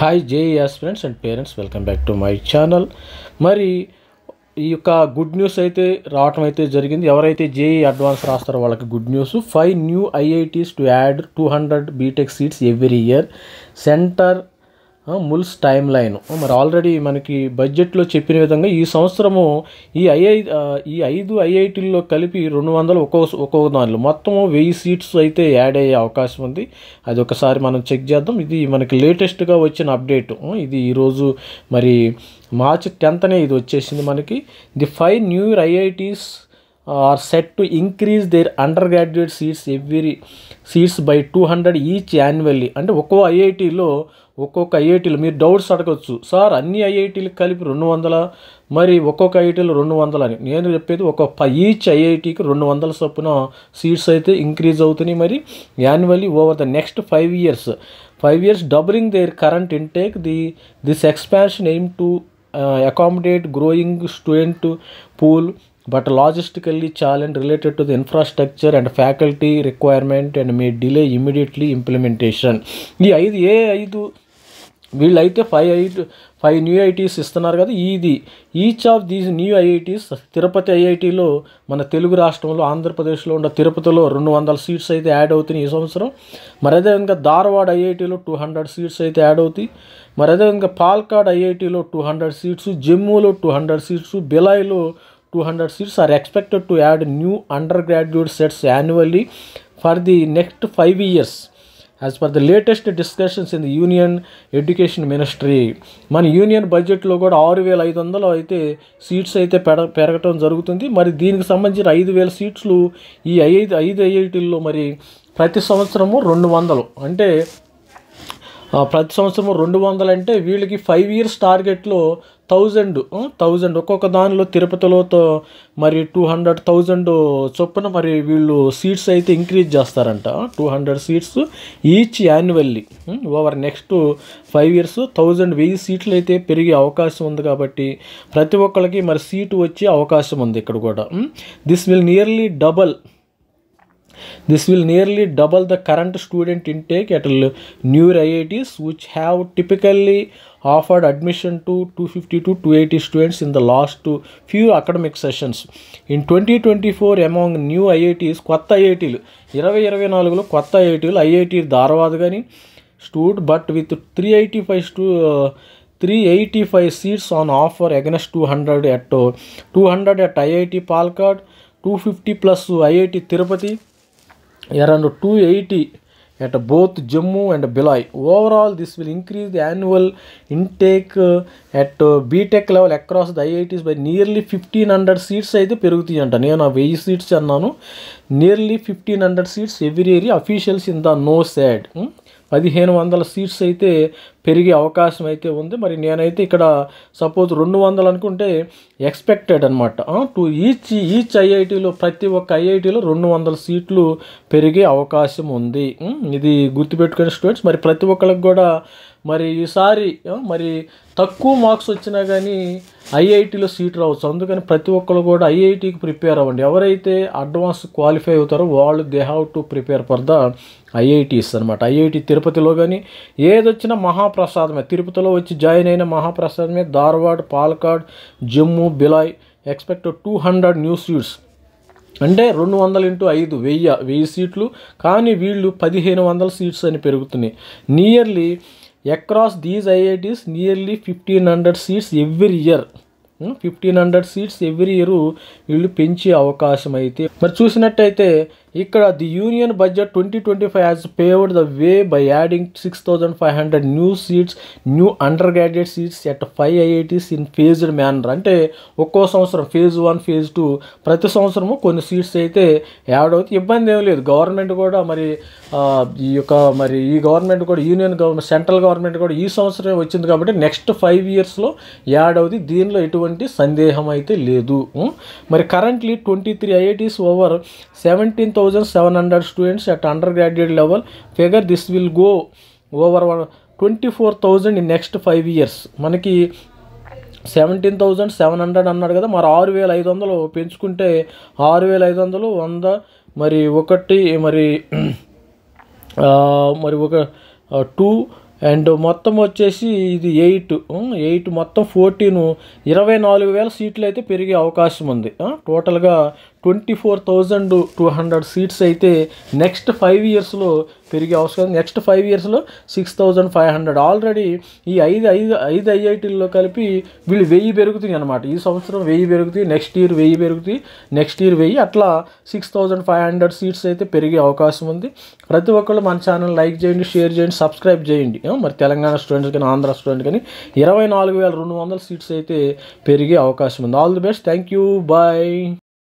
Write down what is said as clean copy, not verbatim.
Hi JEE aspirants and parents, welcome back to my channel. మరి ఈ యొక్క good news అయితే రావటం అయితే జరిగింది. ఎవరైతే జేఈ అడ్వాన్స్ రాస్తారో వాళ్ళకి good news. 5 new IITs to add 200 BTech seats every year. Centre mulls timeline. మరి ఆల్రెడీ మనకి బడ్జెట్లో చెప్పిన విధంగా ఈ సంవత్సరము ఈ 5 ఐఐటీల్లో కలిపి 200 ఒక్కొక్క దానిలో మొత్తం 1000 సీట్స్ అయితే యాడ్ అయ్యే అవకాశం ఉంది. అది ఒకసారి మనం చెక్ చేద్దాం. ఇది మనకి లేటెస్ట్గా వచ్చిన అప్డేట్. ఇది ఈరోజు మరి మార్చ్ 10th ఇది వచ్చేసింది మనకి. The 5 new IITs are set to increase their undergraduate seats by 200 each annually. అంటే ఒక్కొక్క ఐఐటీలో మీరు డౌట్స్ అడగచ్చు, సార్ అన్ని ఐఐటీలకు కలిపి 200 మరి ఒక్కొక్క ఐఐటీలో 200 అని. నేను చెప్పేది ఈచ్ ఐఐటీకి 200 చొప్పున సీట్స్ అయితే ఇంక్రీజ్ అవుతున్నాయి మరి annually over the next 5 years doubling their current intake. This expansion aim to accommodate growing student pool but logistically challenge related to the infrastructure and faculty requirement and may delay immediately implementation. ఈ 5 వీళ్ళైతే 5 new IITs ఇస్తున్నారు కదా. Each of these new IITs Tirupati ఐఐటీలో మన తెలుగు రాష్ట్రంలో ఆంధ్రప్రదేశ్లో ఉన్న తిరుపతిలో 200 సీట్స్ అయితే యాడ్ అవుతున్నాయి ఈ సంవత్సరం. మరి అదేవిధంగా ధారవాడ ఐఐటీలో 200 సీట్స్ అయితే యాడ్ అవుతాయి. మరి అదేవిధంగా పాల్కాడ్ ఐఐటీలో 200 సీట్స్, జమ్మూలో 200 సీట్స్, బిలాయ్లో 200 seats are expected to add new undergraduate sets annually for the next 5 years. As per the latest discussions in the union education ministry. మన యూనియన్ బడ్జెట్లో కూడా 6500 అయితే సీట్స్ అయితే పెరగటం జరుగుతుంది. మరి దీనికి సంబంధించిన 5000 సీట్లు ఈ 5 ఐఐటీల్లో మరి ప్రతి సంవత్సరము 200. అంటే ప్రతి సంవత్సరము 200 అంటే వీళ్ళకి 5 years టార్గెట్లో 1000 ఒక్కొక్క దానిలో తిరుపతిలో మరి 200,000 చొప్పున మరి వీళ్ళు సీట్స్ అయితే ఇంక్రీజ్ చేస్తారంట. 200 seats each annually over next 5 years 1000 సీట్లు అయితే పెరిగే అవకాశం ఉంది. కాబట్టి ప్రతి ఒక్కరికి మరి సీటు వచ్చే అవకాశం ఉంది ఇక్కడ కూడా. This will nearly double the current student intake at newer IITs, which have typically offered admission to 250 to 280 students in the last few academic sessions. In 2024, among new IITs, కొత్త ఐఐటీలు 2024లో కొత్త ఐఐటీ ధారవాడ్ కానీ stood, but with 385 seats on offer against 200 at IIT Palkad, 250 plus IIT Tirupati, around 280 at both Jammu and Bilai. Overall, this will increase the annual intake at BTech level across the IITs by nearly 1500 seats అయితే పెరుగుతాయి అంట. నేను 1000 seats అన్నాను. nearly 1500 seats every year. Officials in the know said 1500 seats అయితే పెరిగే అవకాశం అయితే ఉంది. మరి నేనైతే ఇక్కడ సపోజ్ 200 అనుకుంటే ఎక్స్పెక్టెడ్ అనమాట. టు ఈచ్ ఐఐటీలో ప్రతి ఒక్క ఐఐటీలో 200 సీట్లు పెరిగే అవకాశం ఉంది. ఇది గుర్తుపెట్టుకునే స్టూడెంట్స్. మరి ప్రతి ఒక్కరికి కూడా మరి ఈసారి మరి తక్కువ మార్క్స్ వచ్చినా కానీ ఐఐటీలో సీట్ రావచ్చు. అందుకని ప్రతి ఒక్కరు కూడా ఐఐటీకి ప్రిపేర్ అవ్వండి. ఎవరైతే అడ్వాన్స్ క్వాలిఫై అవుతారో వాళ్ళు they have to prepare for the IITs IIT. ఐఐటి తిరుపతిలో కానీ ఏదొచ్చినా మహాప్రసాదమే. తిరుపతిలో వచ్చి జాయిన్ అయిన మహాప్రసాదమే. Dharwad, Palakkad, Jammu, Bhilai expect 200 new seats. అంటే 200 into 5 1000 సీట్లు. కానీ వీళ్ళు 1500 సీట్స్ అని పెరుగుతున్నాయి. Nearly across these IITs nearly 1500 seats every year. 1500 seats every year వీళ్ళు పెంచే అవకాశం అయితే మరి చూసినట్టయితే ఇక్కడ the union budget 2025 has paved the way by adding 6500 new new undergraduate seats at 5 IITs in phased manner. అంటే ఒక్కో సంవత్సరం ఫేజ్ 1 ఫేజ్ 2 ప్రతి సంవత్సరము కొన్ని సీట్స్ అయితే యాడ్ అవుతాయి. ఇబ్బంది ఏం లేదు. గవర్నమెంట్ కూడా మరి ఈ గవర్నమెంట్ కూడా యూనియన్ గవర్నమెంట్ సెంట్రల్ గవర్నమెంట్ కూడా ఈ సంవత్సరం వచ్చింది కాబట్టి నెక్స్ట్ 5 yearsలో యాడ్ అవుతుంది. దీనిలో ఎటువంటి సందేహం అయితే లేదు. మరి currently 23 IITs over 17,700 students at undergraduate level. Figure this will go over 24,000 in next 5 years. మనకి 17,700 అన్నాడు కదా. మరి 6500 పెంచుకుంటే 6500 100 మరి 1 మరి 2 అండ్ మొత్తం వచ్చేసి ఇది 8 మొత్తం 24,000 సీట్లు అయితే పెరిగే అవకాశం ఉంది. టోటల్గా 24,200 సీట్స్ అయితే నెక్స్ట్ 5 ఇయర్స్లో పెరిగే అవకాశం. నెక్స్ట్ 5 ఇయర్స్లో 6,500. ఆల్రెడీ ఈ ఐదు ఐఐటీల్లో కలిపి వీళ్ళు 1000 పెరుగుతాయి అనమాట. ఈ సంవత్సరం 1000 పెరుగుతాయి, నెక్స్ట్ ఇయర్ 1000 పెరుగుతాయి, నెక్స్ట్ ఇయర్ 1000, అట్లా 6,500 సీట్స్ అయితే పెరిగే అవకాశం ఉంది. ప్రతి ఒక్కళ్ళు మన ఛానల్ లైక్ చేయండి, షేర్ చేయండి, సబ్స్క్రైబ్ చేయండి. మరి తెలంగాణ స్టూడెంట్స్ కానీ ఆంధ్ర స్టూడెంట్ కానీ 24,200 సీట్స్ అయితే పెరిగే అవకాశం ఉంది. All the best. Thank you. Bye.